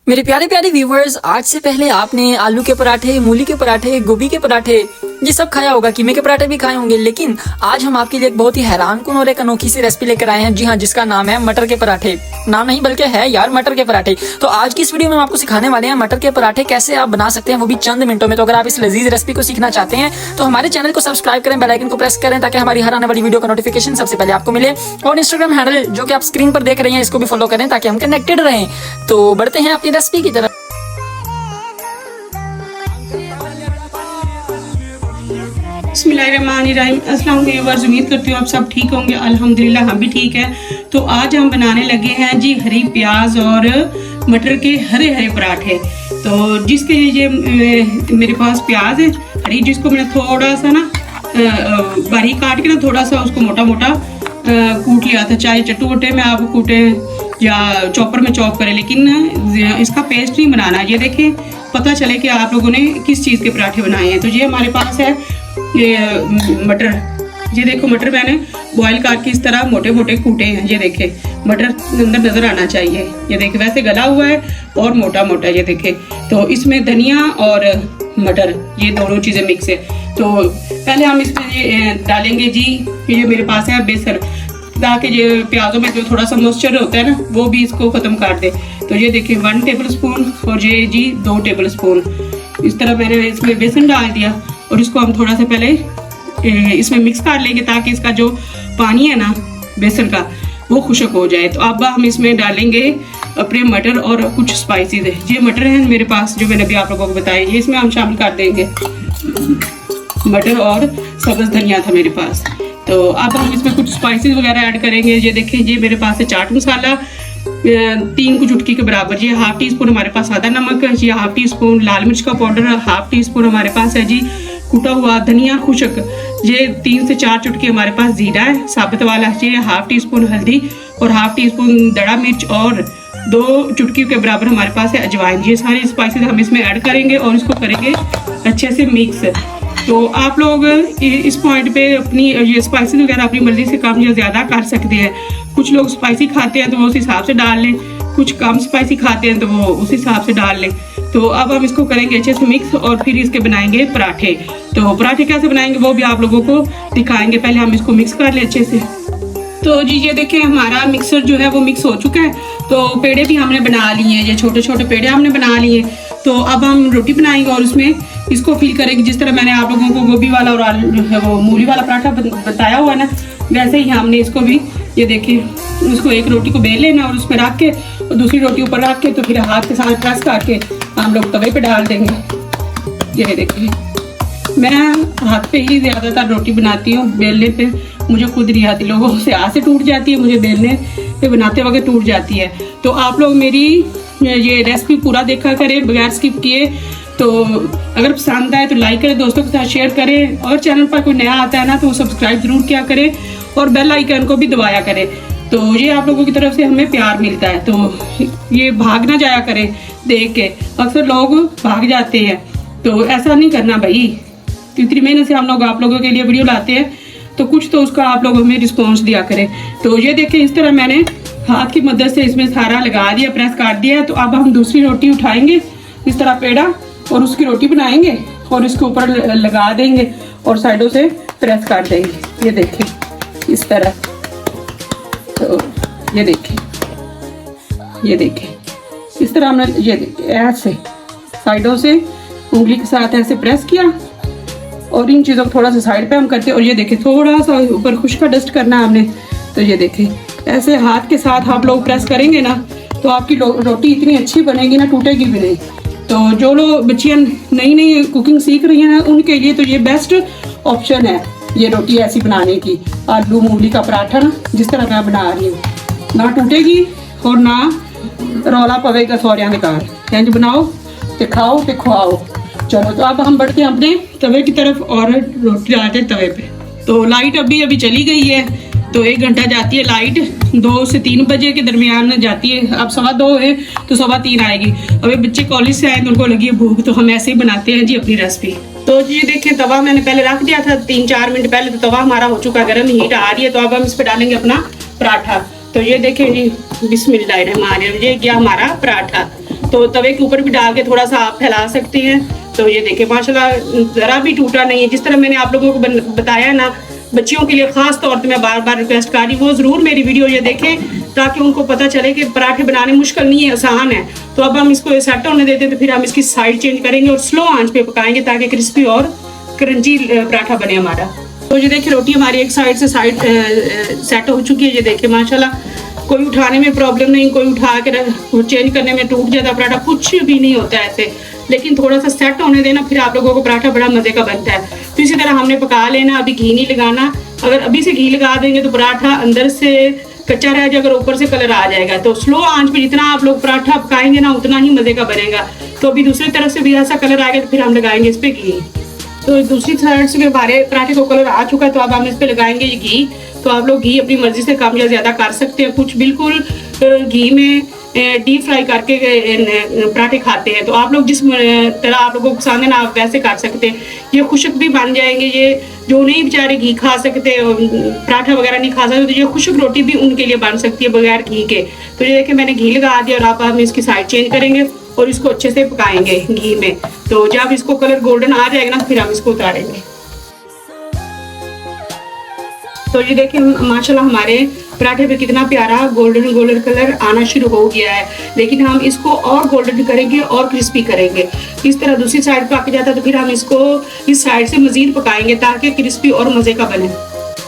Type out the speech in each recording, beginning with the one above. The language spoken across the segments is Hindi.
मेरे प्यारे प्यारे व्यूवर्स, आज से पहले आपने आलू के पराठे, मूली के पराठे, गोभी के पराठे ये सब खाया होगा, कीमे के पराठे भी खाए होंगे। लेकिन आज हम आपके लिए एक बहुत ही हैरानकुन और एक अनोखी सी रेसिपी लेकर आए हैं। जी हाँ, जिसका नाम है मटर के पराठे। नाम नहीं बल्कि है यार मटर के पराठे। तो आज की इस वीडियो में हम आपको सिखाने वाले हैं मटर के पराठे कैसे आप बना सकते हैं, वो भी चंद मिनटों में। तो अगर आप इस लजीज रेसिपी को सीखना चाहते हैं तो हमारे चैनल को सब्सक्राइब करें, बेल आइकन को प्रेस करें ताकि हमारी हर आने वाली वीडियो का नोटिफिकेशन सबसे पहले आपको मिले। और इंस्टाग्राम हैंडल जो कि आप स्क्रीन पर देख रहे हैं इसको भी फॉलो करें ताकि हम कनेक्टेड रहें। तो बढ़ते हैं अपनी रेसिपी की तरफ। बिस्मिल्लाहिर्रहमानिर्रहीम। अस्सलाम वालेकुम व्यूअर्स, उम्मीद करती हूँ आप सब ठीक होंगे। अल्हम्दुलिल्लाह हम भी ठीक हैं। तो आज हम बनाने लगे हैं जी हरी प्याज और मटर के हरे हरे पराठे। तो जिसके लिए मेरे पास प्याज है हरी, जिसको मैंने थोड़ा सा ना बारीक काट के ना थोड़ा सा उसको मोटा मोटा कूट लिया था। चाहे चट्टू में आप कूटे या चॉपर में चॉप करें, लेकिन इसका पेस्ट नहीं बनाना। ये देखें, पता चले कि आप लोगों ने किस चीज़ के पराठे बनाए हैं। तो ये हमारे पास है ये मटर। ये देखो, मटर मैंने बॉईल करके इस तरह मोटे मोटे कूटे हैं। ये देखे, मटर अंदर नजर आना चाहिए। ये देखे, वैसे गला हुआ है और मोटा मोटा। ये देखे, तो इसमें धनिया और मटर ये दोनों चीज़ें मिक्स है। तो पहले हम इसमें ये डालेंगे जी, ये मेरे पास है बेसन, ताकि ये प्याजों में जो थोड़ा सा मॉइस्चर होता है ना वो भी इसको ख़त्म कर दे। तो ये देखिए 1 टेबल स्पून और ये जी 2 टेबल स्पून इस तरह मैंने इसमें बेसन डाल दिया। और इसको हम थोड़ा सा पहले इसमें मिक्स कर लेंगे ताकि इसका जो पानी है ना बेसन का वो खुश्क हो जाए। तो अब हम इसमें डालेंगे अपने मटर और कुछ स्पाइसेस है। ये मटर है मेरे पास जो मैंने अभी आप लोगों को बताया, ये इसमें हम शामिल कर देंगे। मटर और सब्ज़ धनिया था मेरे पास। तो अब हम इसमें कुछ स्पाइसेस वगैरह ऐड करेंगे। ये देखिए, ये मेरे पास है चाट मसाला 3 कुछ चुटकी के बराबर। ये 1/2 टी स्पून हमारे पास सादा नमक है। ये 1/2 टी स्पून लाल मिर्च का पाउडर, 1/2 टी स्पून हमारे पास है जी कुटा हुआ धनिया खुश्क। ये 3 से 4 चुटकी हमारे पास जीरा है साबुत वाला। ये 1/2 टी स्पून हल्दी और 1/2 टी स्पून दड़ा मिर्च और 2 चुटकी के बराबर हमारे पास है अजवाइन। ये सारे स्पाइसेस हम इसमें ऐड करेंगे और इसको करेंगे अच्छे से मिक्स। तो आप लोग इस पॉइंट पे अपनी ये स्पाइसेस वगैरह अपनी मर्जी से कम या ज़्यादा कर सकते हैं। कुछ लोग स्पाइसी खाते हैं तो वो उस हिसाब से डाल लें, कुछ कम स्पाइसी खाते हैं तो वो उस हिसाब से डाल लें। तो अब हम इसको करेंगे अच्छे से मिक्स और फिर इसके बनाएंगे पराठे। तो पराठे कैसे बनाएंगे वो भी आप लोगों को दिखाएंगे। पहले हम इसको मिक्स कर लें अच्छे से। तो जी ये देखिए, हमारा मिक्सर जो है वो मिक्स हो चुका है। तो पेड़े भी हमने बना लिए हैं, ये छोटे छोटे पेड़े हमने बना लिए। तो अब हम रोटी बनाएंगे और उसमें इसको फिल करेंगे जिस तरह मैंने आप लोगों को गोभी वाला और वो मूली वाला पराठा बताया हुआ है ना, वैसे ही हमने इसको भी ये देखिए उसको एक रोटी को बेल लेना और उसमें रख के और दूसरी रोटी ऊपर रख के तो फिर हाथ के साथ प्रेस करके हम लोग तवे पे डाल देंगे। ये देखिए, मैं हाथ पे ही ज़्यादातर रोटी बनाती हूँ, बेलने पे मुझे खुद नहीं आती। लोगों से हाथ से टूट जाती है, मुझे बेलने पे बनाते वक्त टूट जाती है। तो आप लोग मेरी ये रेसिपी पूरा देखा करें बगैर स्किप किए। तो अगर पसंद आए तो लाइक करें, दोस्तों के साथ शेयर करें, और चैनल पर कोई नया आता है ना तो सब्सक्राइब जरूर किया करें और बेल आइकन को भी दबाया करें। तो ये आप लोगों की तरफ से हमें प्यार मिलता है। तो ये भाग ना जाया करें देख के, अक्सर लोग भाग जाते हैं। तो ऐसा नहीं करना भाई, इतनी मेहनत से हम लोग आप लोगों के लिए वीडियो लाते हैं तो कुछ तो उसका आप लोग हमें रिस्पॉन्स दिया करें। तो ये देखें, इस तरह मैंने हाथ की मदद से इसमें सारा लगा दिया, प्रेस कर दिया। तो अब हम दूसरी रोटी उठाएंगे इस तरह पेड़ा और उसकी रोटी बनाएंगे और इसके ऊपर लगा देंगे और साइडों से प्रेस कर देंगे। ये देखें इस तरह। तो ये देखें इस तरह हमने ये देखें ऐसे साइडों से उंगली के साथ ऐसे प्रेस किया और इन चीज़ों को थोड़ा सा साइड पे हम करते हैं। और ये देखें, थोड़ा सा ऊपर खुश्क का डस्ट करना है हमने। तो ये देखें, ऐसे हाथ के साथ आप लोग प्रेस करेंगे ना तो आपकी रोटी इतनी अच्छी बनेगी ना, टूटेगी भी नहीं। तो जो लोग बच्चियाँ नई नई कुकिंग सीख रही हैं उनके लिए तो ये बेस्ट ऑप्शन है ये रोटी ऐसी बनाने की। आलू मूली का पराठा ना जिस तरह मैं बना रही हूँ, ना टूटेगी और ना रौला पवेगा सौरिया के कार। इंज बनाओ तो खाओ तो खुआओ। चलो, तो अब हम बढ़ते हैं अपने तवे की तरफ और रोटी डालते हैं तवे पे। तो लाइट अभी चली गई है, तो 1 घंटा जाती है लाइट, 2 से 3 बजे के दरमियान जाती है। अब 2:15 है तो 3:15 आएगी। अभी बच्चे कॉलेज से आए तो उनको लगी है भूख, तो हम ऐसे ही बनाते हैं जी अपनी रेसिपी। तो ये देखें, तवा मैंने पहले रख दिया था 3-4 मिनट पहले, तो तवा हमारा हो चुका गर्म, हीट आ रही है। तो अब हम इस पर डालेंगे अपना पराठा। तो ये देखें जी, बिस्मिल्लाहिर्रहमानिर्रहीम, ये गया हमारा पराठा। तो तवे के ऊपर भी डाल के थोड़ा सा आप फैला सकते हैं। तो ये देखिए माशाल्लाह ज़रा भी टूटा नहीं है। जिस तरह मैंने आप लोगों को बताया ना, बच्चियों के लिए खास तौर पे मैं बार बार रिक्वेस्ट कर रही हूँ, वो ज़रूर मेरी वीडियो ये देखें ताकि उनको पता चले कि पराठे बनाने मुश्किल नहीं है, आसान है। तो अब हम इसको सेट होने देते हैं, तो फिर हम इसकी साइड चेंज करेंगे और स्लो आंच पे पकाएंगे ताकि क्रिस्पी और क्रंची पराठा बने हमारा। तो ये देखिए रोटी हमारी एक साइड से साइड सेट हो चुकी है। ये देखिए माशाल्लाह कोई उठाने में प्रॉब्लम नहीं, कोई उठा के चेंज करने में टूट जाता पराठा, कुछ भी नहीं होता ऐसे। लेकिन थोड़ा सा सेट होने देना, फिर आप लोगों को पराठा बड़ा मज़े का बनता है। तो इसी तरह हमने पका लेना, अभी घी नहीं लगाना। अगर अभी से घी लगा देंगे तो पराठा अंदर से कच्चा रह जाएगा और ऊपर से कलर आ जाएगा। तो स्लो आंच पे जितना आप लोग पराठा पकाएंगे ना, उतना ही मज़े का बनेगा। तो अभी दूसरी तरफ से भी ऐसा कलर आएगा तो फिर हम लगाएंगे इस पर घी। तो दूसरी साइड से हमारे पराठे को कलर आ चुका है, तो अब हम इस पे लगाएंगे ये घी। तो आप लोग घी अपनी मर्जी से कम या ज़्यादा कर सकते हैं। कुछ बिल्कुल घी में डीप फ्राई करके पराठे खाते हैं, तो आप लोग जिस तरह आप लोगों को पसंद है ना, आप वैसे कर सकते हैं। ये खुशक भी बन जाएंगे। ये जो नहीं बेचारे घी खा सकते, पराठा वगैरह नहीं खा सकते, तो ये खुशक रोटी भी उनके लिए बन सकती है बगैर घी के। तो ये देखिए मैंने घी लगा दिया और आप हम इसकी साइड चेंज करेंगे और इसको अच्छे से पकाएंगे घी में। तो जब इसको कलर गोल्डन आ जाएगा ना, फिर हम इसको उतारेंगे। तो ये देखिए माशाल्लाह हमारे पराठे पे कितना प्यारा गोल्डन गोल्डन कलर आना शुरू हो गया है। लेकिन हम इसको और गोल्डन करेंगे और क्रिस्पी करेंगे। इस तरह दूसरी साइड पक जाता है तो फिर हम इसको इस साइड से मजीद पकाएंगे ताकि क्रिस्पी और मज़े का बने।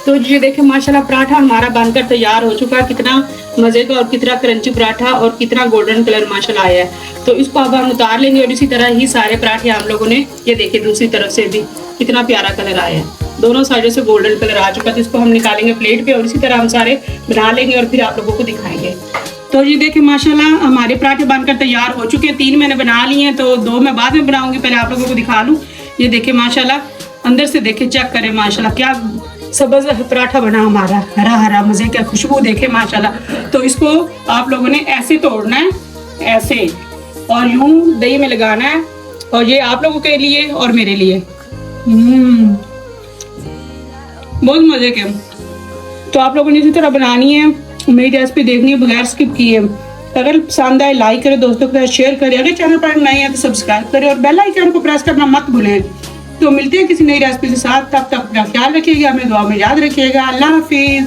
तो ये देखिए माशाल्लाह पराठा हमारा बनकर तैयार हो चुका है। कितना मज़े का और कितना क्रंची पराठा और कितना गोल्डन कलर माशाल्लाह आया है। तो इसको अब हम उतार लेंगे और इसी तरह ही सारे पराठे हम लोगों ने, ये देखिए दूसरी तरफ से भी कितना प्यारा कलर आया है। दोनों साइडों से गोल्डन कलर आ चुका है। तो इसको हम निकालेंगे प्लेट पे और इसी तरह हम सारे बना लेंगे और फिर आप लोगों को दिखाएंगे। तो ये देखिए माशाल्लाह हमारे पराठे बनकर तैयार हो चुके हैं। 3 मैंने बना लिए हैं, तो 2 मैं बाद में बनाऊंगी, पहले आप लोगों को दिखा लूँ। ये देखिए माशाल्लाह अंदर से देखे, चेक करें माशाल्लाह क्या सब्ज पराठा बना हमारा, हरा हरा मज़े का, खुशबू देखे माशाल्लाह। तो इसको आप लोगों ने ऐसे तोड़ना है, ऐसे, और यूं दही में लगाना है। और ये आप लोगों के लिए और मेरे लिए बहुत मज़े के। तो आप लोगों ने इसी तरह बनानी है, मेरी रेसिपी देखनी है बगैर स्किप किए। अगर पसंद आए लाइक करें, दोस्तों के साथ शेयर करें। अगर चैनल पर नए हैं तो सब्सक्राइब करें और बेल आइकन को प्रेस करना मत भूलें। तो मिलते हैं किसी नई रेसिपी के साथ, तब तक अपना ख्याल रखिएगा, हमें दुआ में याद रखिएगा। अल्लाह हाफिज़।